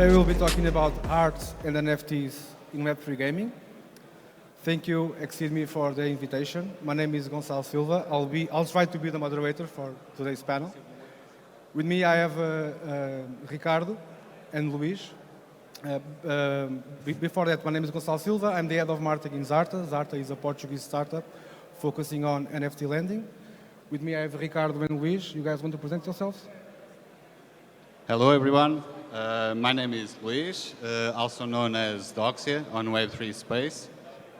Today we'll be talking about art and NFTs in Web3 gaming. Thank you, Exeedme, for the invitation. My name is Gonçalo Silva. I'll try to be the moderator for today's panel. With me, I have Ricardo and Luís. Before that, my name is Gonçalo Silva. I'm the head of marketing in Zharta. Zharta is a Portuguese startup focusing on NFT lending. With me, I have Ricardo and Luís. You guys want to present yourselves? Hello, everyone. My name is Luís, also known as Doxia on Web3 space.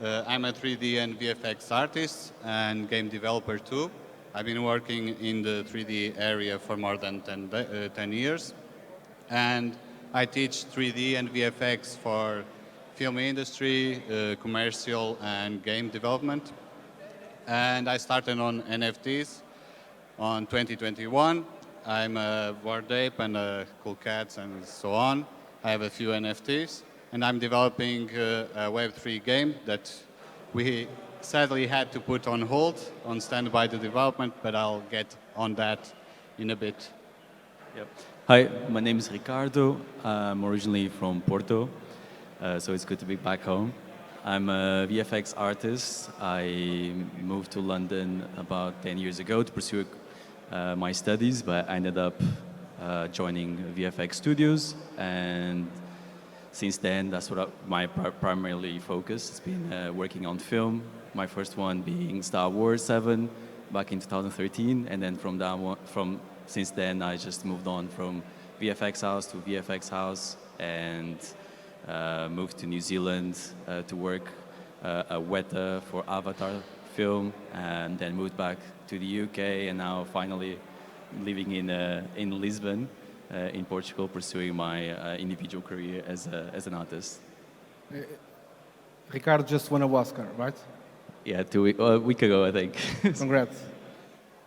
I'm a 3D and VFX artist and game developer too. I've been working in the 3D area for more than 10 years. And I teach 3D and VFX for film industry, commercial and game development. And I started on NFTs on 2021. I'm a Bored Ape and a Cool Cats and so on. I have a few NFTs. And I'm developing a Web3 game that we sadly had to put on hold, on standby the development, but I'll get on that in a bit. Yep. Hi, my name is Ricardo. I'm originally from Porto, so it's good to be back home. I'm a VFX artist. I moved to London about 10 years ago to pursue my studies, but I ended up joining VFX studios, and since then, that's what my primarily focus has been, working on film. My first one being Star Wars 7 back in 2013, and then since then, I just moved on from VFX house to VFX house and moved to New Zealand to work a Weta for Avatar film, and then moved back to the UK, and now finally living in Lisbon, in Portugal, pursuing my individual career as an artist. Ricardo just won an Oscar, right? Yeah, a week ago, I think. Congrats.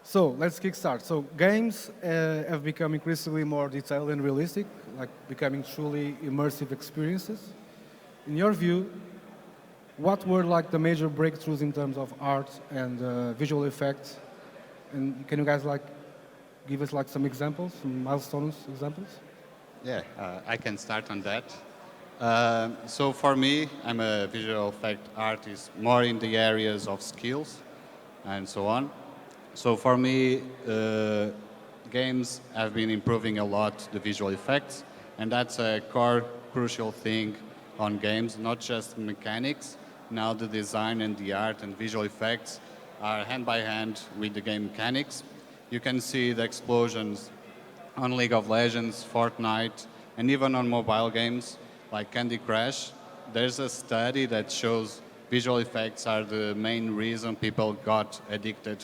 So let's kickstart. So games have become increasingly more detailed and realistic, like becoming truly immersive experiences. In your view, what were like the major breakthroughs in terms of art and visual effects? And can you guys like give us like some examples, some milestones examples? Yeah, I can start on that. So for me, I'm a visual effect artist, more in the areas of skills and so on. So for me, games have been improving a lot the visual effects, and that's a core crucial thing on games, not just mechanics. Now the design and the art and visual effects are hand by hand with the game mechanics. You can see the explosions on League of Legends, Fortnite, and even on mobile games like Candy Crush. There's a study that shows visual effects are the main reason people got addicted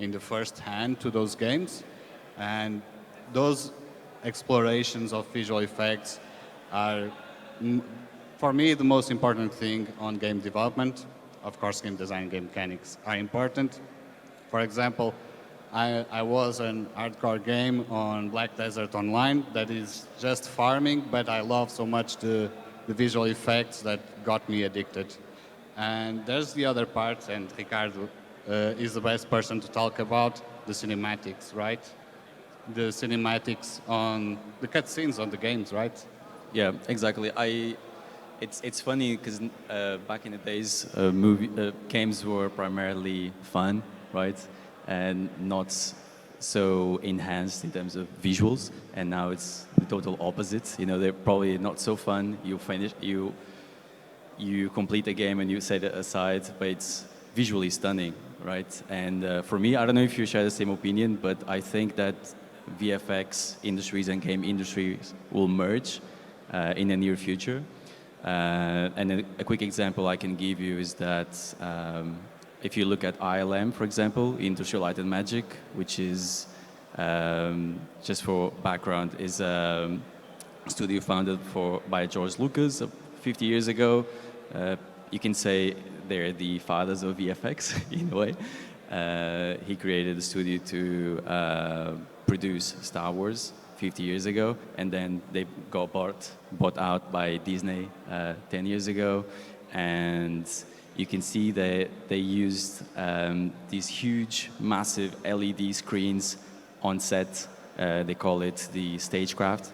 in the first hand to those games. And those explorations of visual effects are, for me, the most important thing on game development. Of course, game design, game mechanics are important. For example, I was an hardcore game on Black Desert Online that is just farming, but I love so much the visual effects that got me addicted. And there's the other part, and Ricardo is the best person to talk about the cinematics, right? The cinematics on the cutscenes on the games, right? Yeah, exactly. It's funny because back in the days, games were primarily fun, right, and not so enhanced in terms of visuals. And now it's the total opposite. You know, they're probably not so fun. You complete a game and you set it aside, but it's visually stunning, right? And for me, I don't know if you share the same opinion, but I think that VFX industries and game industries will merge in the near future. And a quick example I can give you is that if you look at ILM, for example, Industrial Light and Magic, which is, just for background, is a studio founded by George Lucas 50 years ago. You can say they're the fathers of VFX in a way. He created a studio to produce Star Wars 50 years ago, and then they got bought out by Disney 10 years ago. And you can see that they used these huge, massive LED screens on set. They call it the stagecraft.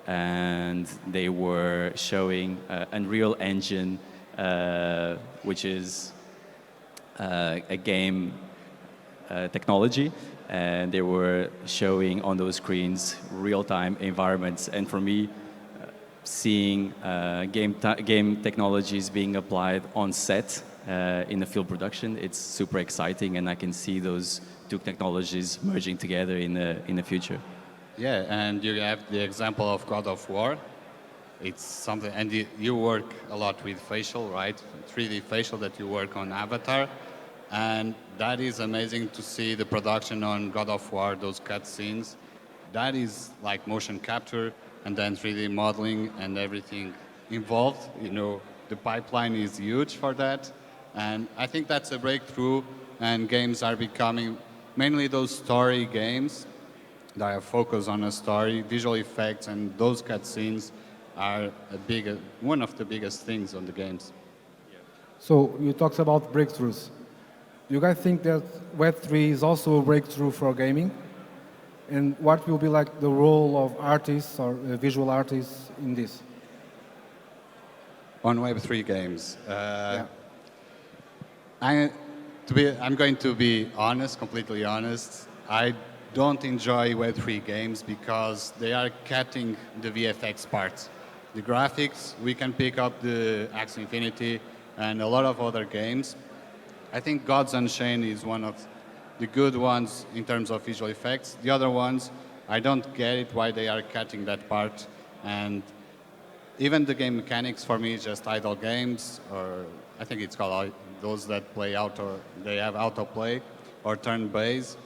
and they were showing Unreal Engine, which is a game technology, and they were showing on those screens real-time environments. And for me, seeing game technologies being applied on set in the field production, it's super exciting, and I can see those two technologies merging together in the future. Yeah, and you have the example of God of War. It's something, and you work a lot with facial, right? 3D facial that you work on Avatar, and that is amazing to see the production on God of War, those cutscenes. That is like motion capture and then 3D modeling and everything involved. You know, the pipeline is huge for that, and I think that's a breakthrough. And games are becoming mainly those story games that are focused on a story, visual effects, and those cutscenes are one of the biggest things on the games. So you talked about breakthroughs. Do you guys think that Web3 is also a breakthrough for gaming? And what will be like the role of artists or visual artists in this? On Web3 games, Yeah. I'm going to be honest, completely honest. I don't enjoy Web3 games because they are cutting the VFX part. The graphics, we can pick up the Axie Infinity and a lot of other games. I think Gods Unchained is one of the good ones in terms of visual effects. The other ones, I don't get it why they are cutting that part. And even the game mechanics for me is just idle games, or I think it's called those that play auto, they have autoplay or turn-based.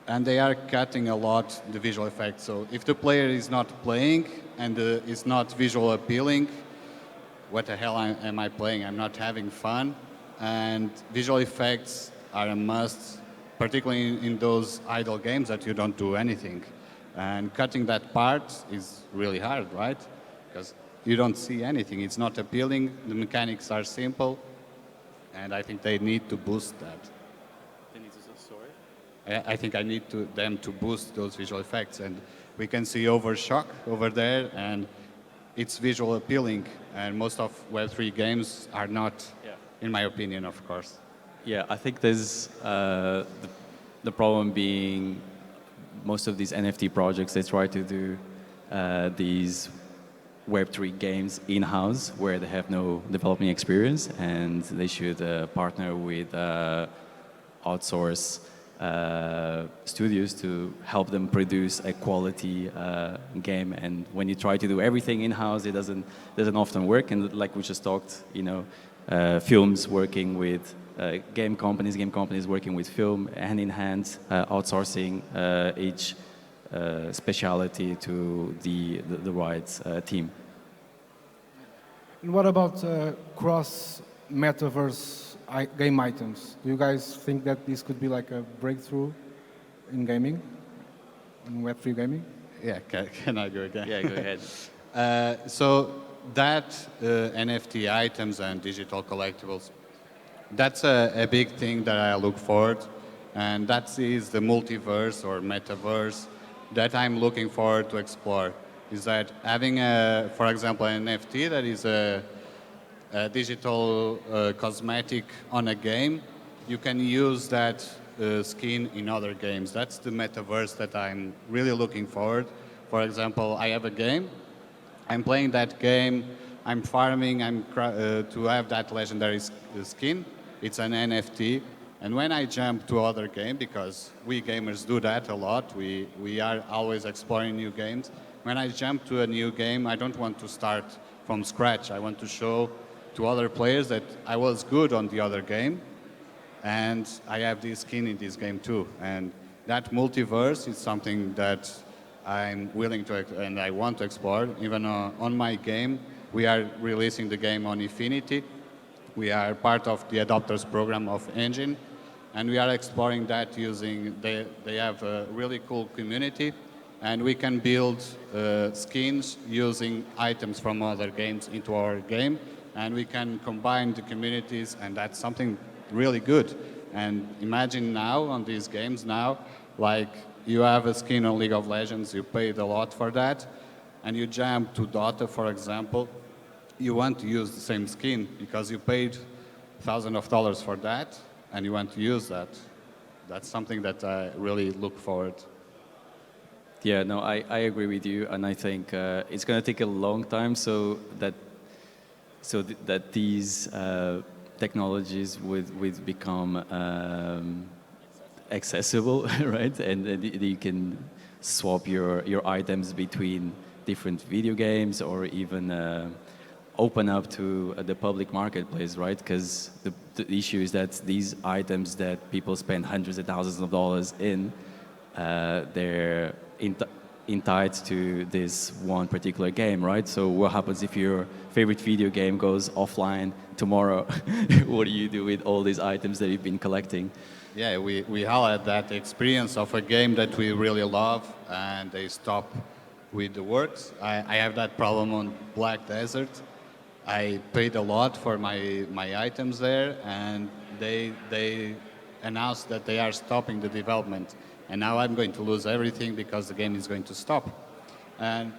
And they are cutting a lot the visual effects. So if the player is not playing and is not visual appealing, what the hell am I playing? I'm not having fun. And visual effects are a must, particularly in those idle games that you don't do anything. And cutting that part is really hard, right? Because you don't see anything. It's not appealing. The mechanics are simple. And I think they need to boost that. I think I need them to boost those visual effects. And we can see Overshock over there, and it's visual appealing. And most of Web3 games are not, in my opinion, of course. Yeah, I think there's the problem being most of these NFT projects, they try to do these Web3 games in-house where they have no developing experience, and they should partner with outsource studios to help them produce a quality game. And when you try to do everything in-house, it doesn't often work. And like we just talked, you know, films working with game companies working with film, hand in hand, outsourcing each speciality to the right team. And what about cross-metaverse game items? Do you guys think that this could be like a breakthrough in gaming, in Web3 gaming? Yeah, can I go again? Yeah, go ahead. So that NFT items and digital collectibles, that's a big thing that I look forward, and that is the multiverse or metaverse that I'm looking forward to explore. Is that having, for example, an NFT that is a digital cosmetic on a game, you can use that skin in other games. That's the metaverse that I'm really looking forward. For example, I have a game, I'm playing that game, I'm farming, to have that legendary skin. It's an NFT. And when I jump to other game, because we gamers do that a lot, we are always exploring new games. When I jump to a new game, I don't want to start from scratch. I want to show to other players that I was good on the other game, and I have this skin in this game too. And that multiverse is something that I'm willing to and I want to explore. Even on my game, we are releasing the game on Infinity. We are part of the adopters program of Engine, and we are exploring that using, they have a really cool community, and we can build skins using items from other games into our game, and we can combine the communities, and that's something really good. And imagine now on these games now, like you have a skin on League of Legends, you paid a lot for that, and you jump to Dota, for example, you want to use the same skin because you paid thousands of dollars for that, and you want to use that. That's something that I really look forward. Yeah, no, I agree with you, and I think it's going to take a long time that these technologies would become accessible, right? And you can swap your items between different video games or even open up to the public marketplace, right? Because the issue is that these items that people spend hundreds of thousands of dollars in, they're tied to this one particular game, right? So what happens if your favorite video game goes offline tomorrow? What do you do with all these items that you've been collecting? Yeah, we all had that experience of a game that we really love and they stop with the works. I have that problem on Black Desert. I paid a lot for my items there, and they announced that they are stopping the development. And now I'm going to lose everything because the game is going to stop. And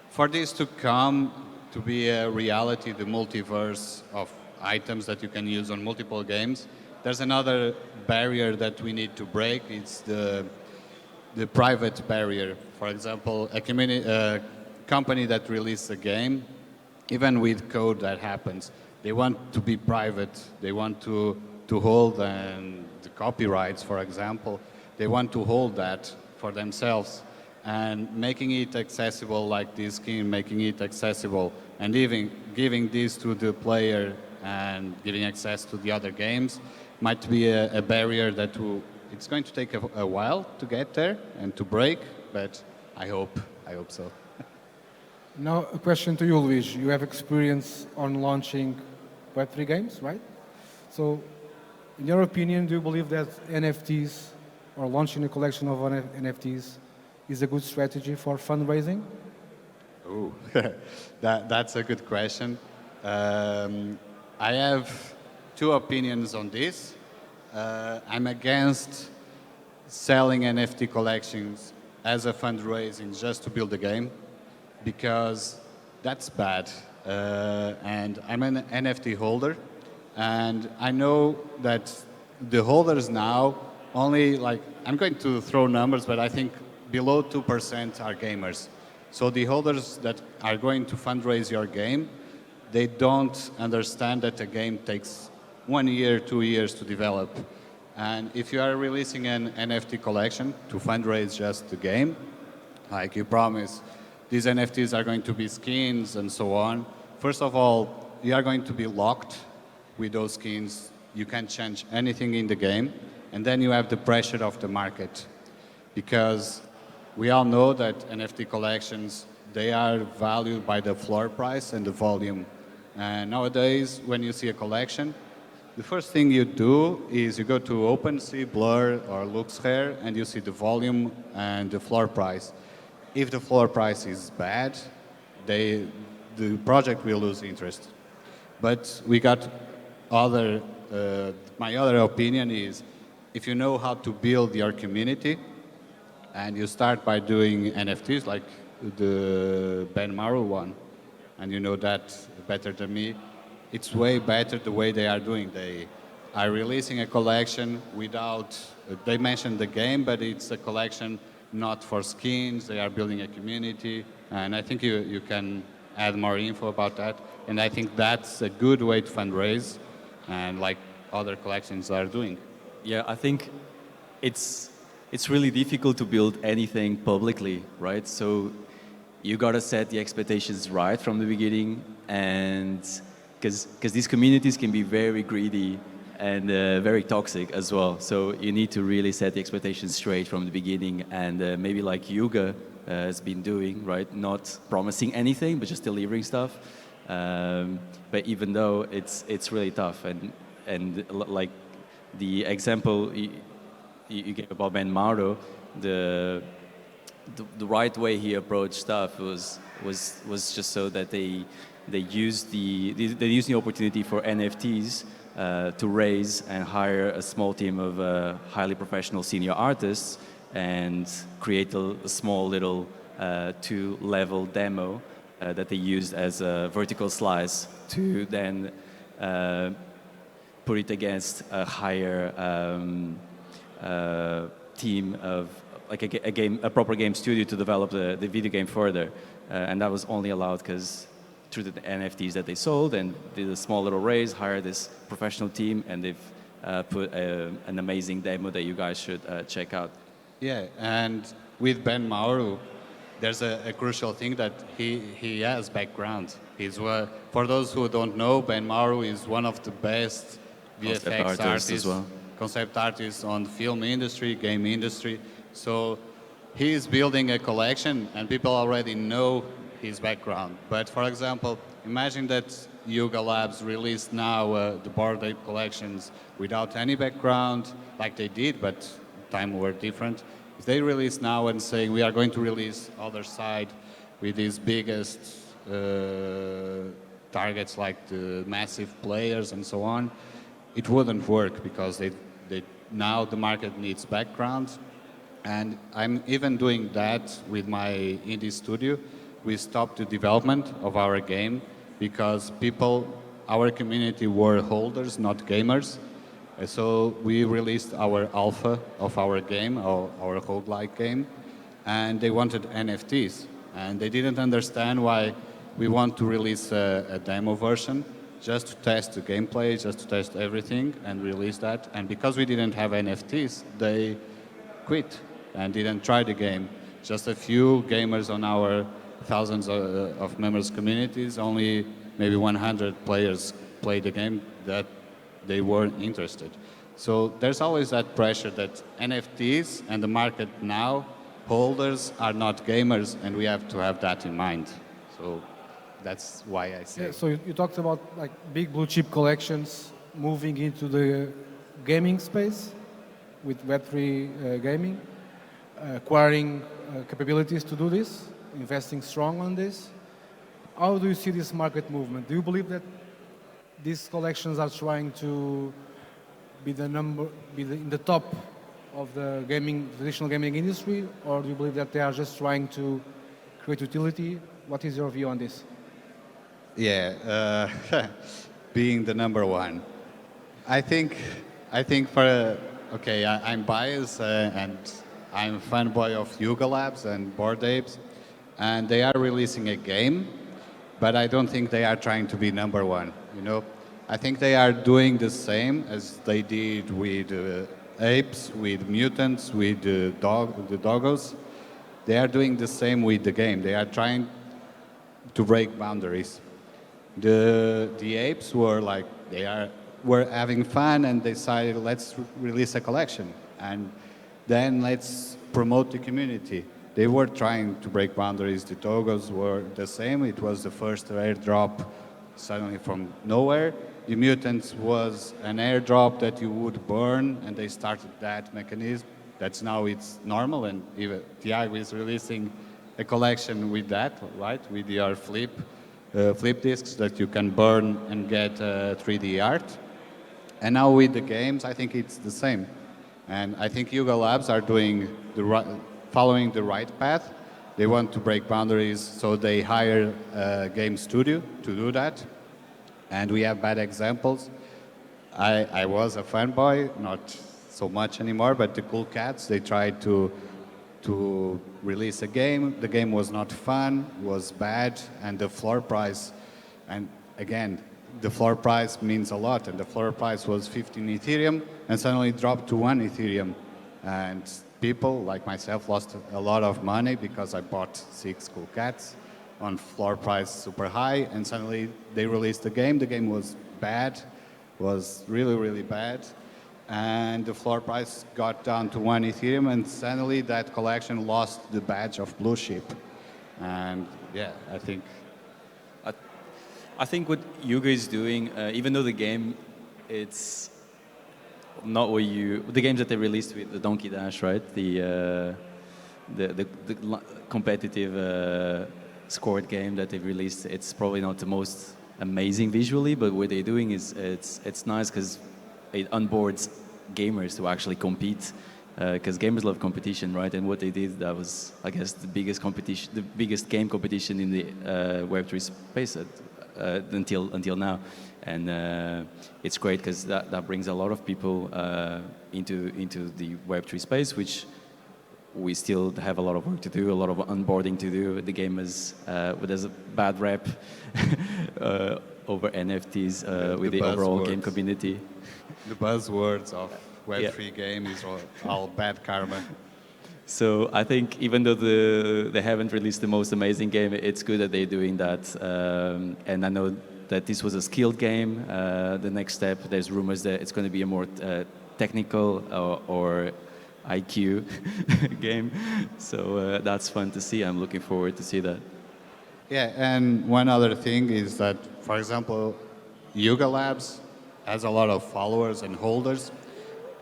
for this to come to be a reality, the multiverse of items that you can use on multiple games, there's another barrier that we need to break. It's the private barrier. For example, a company that releases a game, even with code that happens, they want to be private. They want to hold the copyrights, for example. They want to hold that for themselves, and making it accessible like this skin, making it accessible, and even giving this to the player and giving access to the other games might be a barrier that it's going to take a while to get there and to break, but I hope so. Now, a question to you, Luís. You have experience on launching Web3 games, right? So, in your opinion, do you believe that NFTs or launching a collection of NFTs is a good strategy for fundraising? Oh, that's a good question. I have two opinions on this. I'm against selling NFT collections as a fundraising just to build a game, because that's bad. And I'm an NFT holder, and I know that the holders now only, like, I'm going to throw numbers, but I think below 2% are gamers. So the holders that are going to fundraise your game, they don't understand that a game takes 1 year, 2 years to develop. And if you are releasing an NFT collection to fundraise just the game, like you promise, these NFTs are going to be skins and so on. First of all, you are going to be locked with those skins. You can't change anything in the game. And then you have the pressure of the market, because we all know that NFT collections, they are valued by the floor price and the volume. And nowadays, when you see a collection, the first thing you do is you go to OpenSea, Blur, or LuxRare, and you see the volume and the floor price. If the floor price is bad, the project will lose interest. But we got my other opinion is, if you know how to build your community, and you start by doing NFTs like the Treemaru one, and you know that better than me, it's way better the way they are doing. They are releasing a collection without, they mentioned the game, but it's a collection not for skins. They are building a community, and I think you can add more info about that. And I think that's a good way to fundraise, and like other collections are doing. Yeah, I think it's really difficult to build anything publicly, right? So you gotta set the expectations right from the beginning, and because these communities can be very greedy and very toxic as well. So you need to really set the expectations straight from the beginning, and maybe like Yuga has been doing, right? Not promising anything, but just delivering stuff. But even though it's really tough, and like the example you gave about Treemaru, the right way he approached stuff was just so that they use the opportunity for NFTs to raise and hire a small team of highly professional senior artists and create a small little two-level demo that they used as a vertical slice to then put it against a higher team of like a proper game studio to develop the video game further, and that was only allowed because through the NFTs that they sold and did a small little raise, hired this professional team, and they've put an amazing demo that you guys should check out. Yeah, and with Ben Mauro, there's a crucial thing that he has background. For those who don't know, Ben Mauro is one of the best VFX artists as well. Concept artists on the film industry, game industry. So he is building a collection, and people already know his background. But for example, imagine that Yuga Labs released now the Bored Ape collections without any background, like they did, but time were different. If they release now and saying we are going to release other side with these biggest targets like the massive players and so on, it wouldn't work because now the market needs background. And I'm even doing that with my indie studio. We stopped the development of our game because our community were holders, not gamers. So we released our alpha of our game, our roguelike game, and they wanted NFTs. And they didn't understand why we want to release a demo version just to test the gameplay, just to test everything and release that. And because we didn't have NFTs, they quit and didn't try the game. Just a few gamers on our thousands of members communities, only maybe 100 players played the game that they weren't interested. So there's always that pressure that NFTs and the market now, holders are not gamers, and we have to have that in mind. So that's why I say. Yeah, so you talked about like big blue chip collections moving into the gaming space with Web3 gaming, acquiring capabilities to do this, investing strong on this. How do you see this market movement? Do you believe that these collections are trying to be in the top of the traditional gaming industry, or do you believe that they are just trying to create utility? What is your view on this? Yeah, being the number one. I think I'm biased and I'm a fanboy of Yuga Labs and Bored Apes, and they are releasing a game, but I don't think they are trying to be number one. I think they are doing the same as they did with apes, with mutants, with the doggos. They are doing the same with the game. They are trying to break boundaries. The apes were having fun and decided let's release a collection and then let's promote the community. They were trying to break boundaries. The doggos were the same. It was the first airdrop suddenly from nowhere. The mutants was an airdrop that you would burn, and they started that mechanism. That's now it's normal, and even Tiago is releasing a collection with that, right? With your flip disks that you can burn and get 3D art. And now with the games, I think it's the same. And I think Yuga Labs are following the right path. They want to break boundaries, so they hire a game studio to do that. And we have bad examples. I was a fanboy, not so much anymore, but the Cool Cats, they tried to release a game. The game was not fun, was bad, and the floor price, and again, the floor price means a lot, and the floor price was 15 Ethereum, and suddenly dropped to 1 Ethereum. And people, like myself, lost a lot of money because I bought 6 Cool Cats on floor price super high, and suddenly they released the game. The game was bad, was really, really bad, and the floor price got down to 1 Ethereum, and suddenly that collection lost the badge of blue chip. And yeah, I think what Yuga is doing, even though the game, it's not what the games that they released with the Donkey Dash, right? The competitive scored game that they've released, it's probably not the most amazing visually, but what they're doing is it's nice because it onboards gamers to actually compete because gamers love competition, right? And what they did, that was, I guess, the biggest competition, the biggest game competition in the Web3 space until now. And it's great because that brings a lot of people into the Web3 space, which we still have a lot of work to do, a lot of onboarding to do. The game is, there's a bad rep over NFTs with the overall game community. The buzzwords of Web3 game is all bad karma. So I think even though they haven't released the most amazing game, it's good that they're doing that. And I know that this was a skilled game. The next step, there's rumors that it's going to be a more technical or IQ game. So that's fun to see. I'm looking forward to see that. Yeah, and one other thing is that, for example, Yuga Labs has a lot of followers and holders,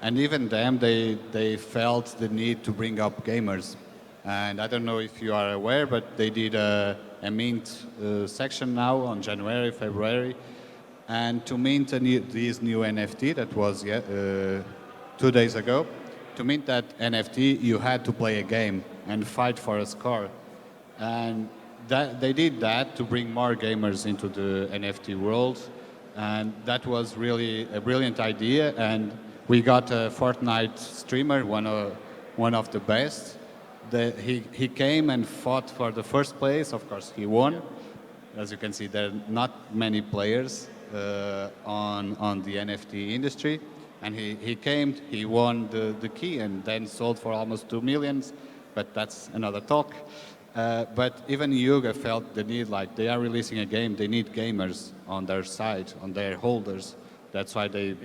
and even them, they felt the need to bring up gamers. And I don't know if you are aware, but they did a mint section now on January, February, and to mint this new NFT that was 2 days ago, to mint that NFT, you had to play a game and fight for a score. And they did that to bring more gamers into the NFT world. And that was really a brilliant idea. And we got a Fortnite streamer, one of the best. He came and fought for the first place. Of course, he won. As you can see, there are not many players on the NFT industry. And he came, he won the key and then sold for almost 2 million, but that's another talk. But even Yuga felt the need, like they are releasing a game, they need gamers on their side, on their holders. That's why they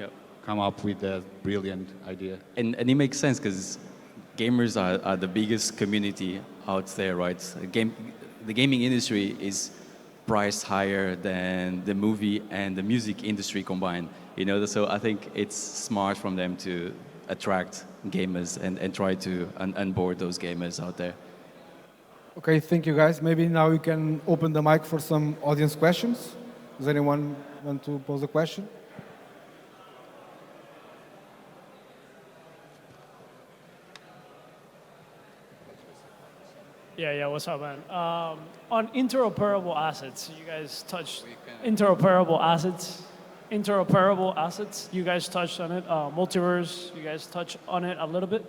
come up with that brilliant idea. And it makes sense because gamers are the biggest community out there, right? The gaming industry is priced higher than the movie and the music industry combined. So I think it's smart from them to attract gamers and try to onboard those gamers out there. Okay, thank you guys. Maybe now we can open the mic for some audience questions. Does anyone want to pose a question? Yeah, what's up, man? On interoperable assets, you guys touched interoperable assets. You guys touched on it. Multiverse, you guys touched on it a little bit.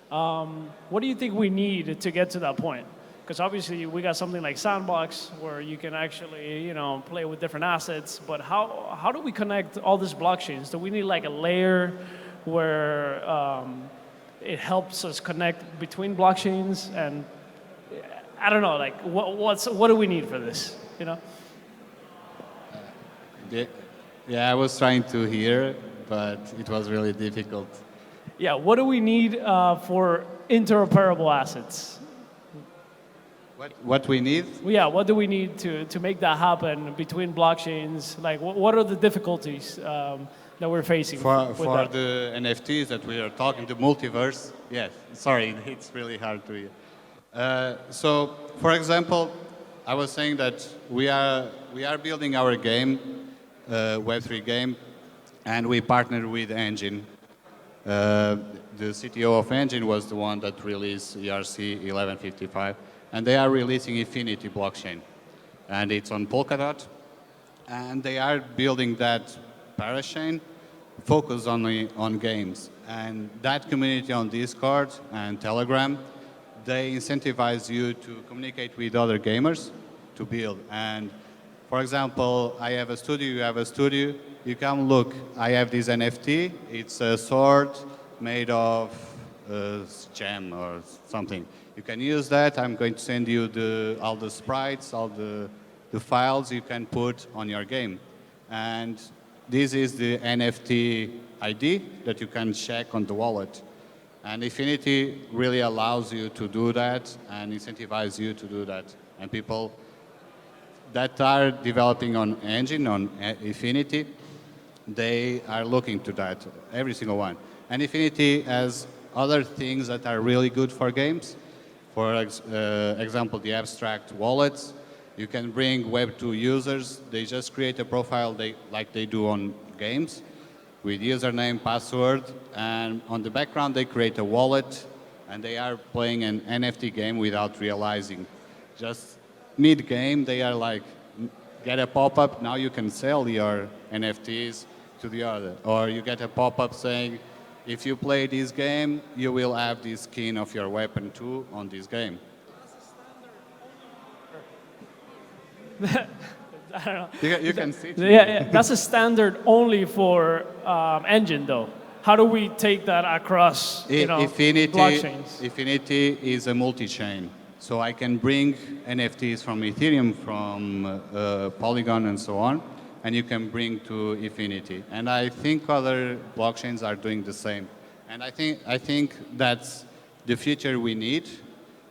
What do you think we need to get to that point? Because obviously we got something like Sandbox where you can actually, play with different assets. But how do we connect all these blockchains? Do we need like a layer where it helps us connect between blockchains? And I don't know, like what do we need for this? Yeah, I was trying to hear, but it was really difficult. Yeah, what do we need for interoperable assets? What we need? Yeah, what do we need to make that happen between blockchains? Like, what are the difficulties that we're facing? For the NFTs that we are talking, the multiverse, yes. Sorry, it's really hard to hear. So, for example, I was saying that we are building our game, Web3 game, and we partnered with Engine. The CTO of Engine was the one that released ERC 1155, and they are releasing Infinity blockchain, and it's on Polkadot, and they are building that parachain focused on games, and that community on Discord and Telegram, they incentivize you to communicate with other gamers to build. And for example, I have a studio, you have a studio, you come look, I have this NFT, it's a sword made of gem or something. You can use that, I'm going to send you all the sprites, all the files you can put on your game. And this is the NFT ID that you can check on the wallet. And Infinity really allows you to do that and incentivize you to do that. And people that are developing on Engine, on Infinity, they are looking to that, every single one. And Infinity has other things that are really good for games. For example, the abstract wallets. You can bring Web2 users. They just create a profile like they do on games with username, password, and on the background they create a wallet, and they are playing an NFT game without realizing. Just mid-game, they are like, get a pop-up, now you can sell your NFTs to the other. Or you get a pop-up saying, if you play this game, you will have this skin of your weapon too on this game. I don't know. You can see it. Yeah, that's a standard only for engine, though. How do we take that across, blockchains? Infinity is a multi-chain. So I can bring NFTs from Ethereum, from Polygon, and so on, and you can bring to Infinity. And I think other blockchains are doing the same. And I think that's the future we need,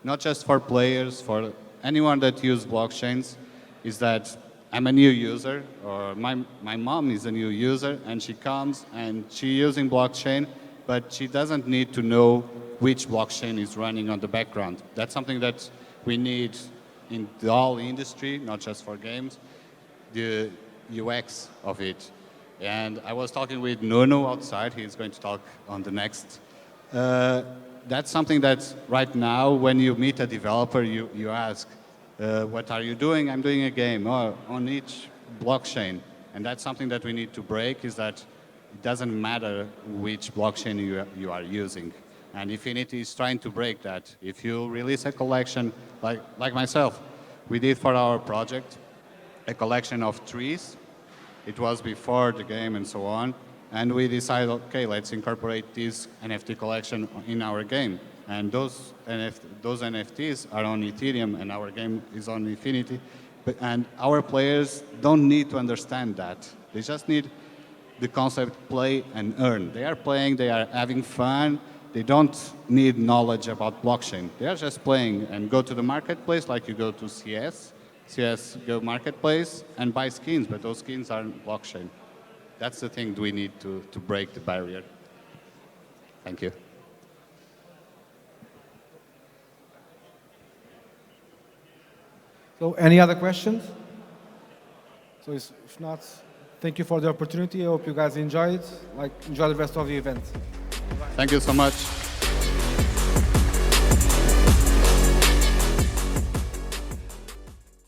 not just for players, for anyone that uses blockchains, is that I'm a new user, or my mom is a new user, and she comes and she's using blockchain, but she doesn't need to know which blockchain is running on the background. That's something that we need in the whole industry, not just for games, the UX of it. And I was talking with Nuno outside, he's going to talk on the next. That's something that right now, when you meet a developer, you ask, what are you doing? I'm doing a game on each blockchain. And that's something that we need to break, is that it doesn't matter which blockchain you are using. And Infinity is trying to break that. If you release a collection, like myself, we did for our project, a collection of trees. It was before the game and so on. And we decided, okay, let's incorporate this NFT collection in our game. And those NFTs are on Ethereum, and our game is on Infinity. And our players don't need to understand that. They just need the concept play and earn. They are playing, they are having fun. They don't need knowledge about blockchain. They are just playing and go to the marketplace like you go to CSGO marketplace and buy skins, but those skins aren't blockchain. That's the thing we need to break the barrier. Thank you. So any other questions? So if not, thank you for the opportunity. I hope you guys enjoy it. Enjoy the rest of the event. Thank you so much.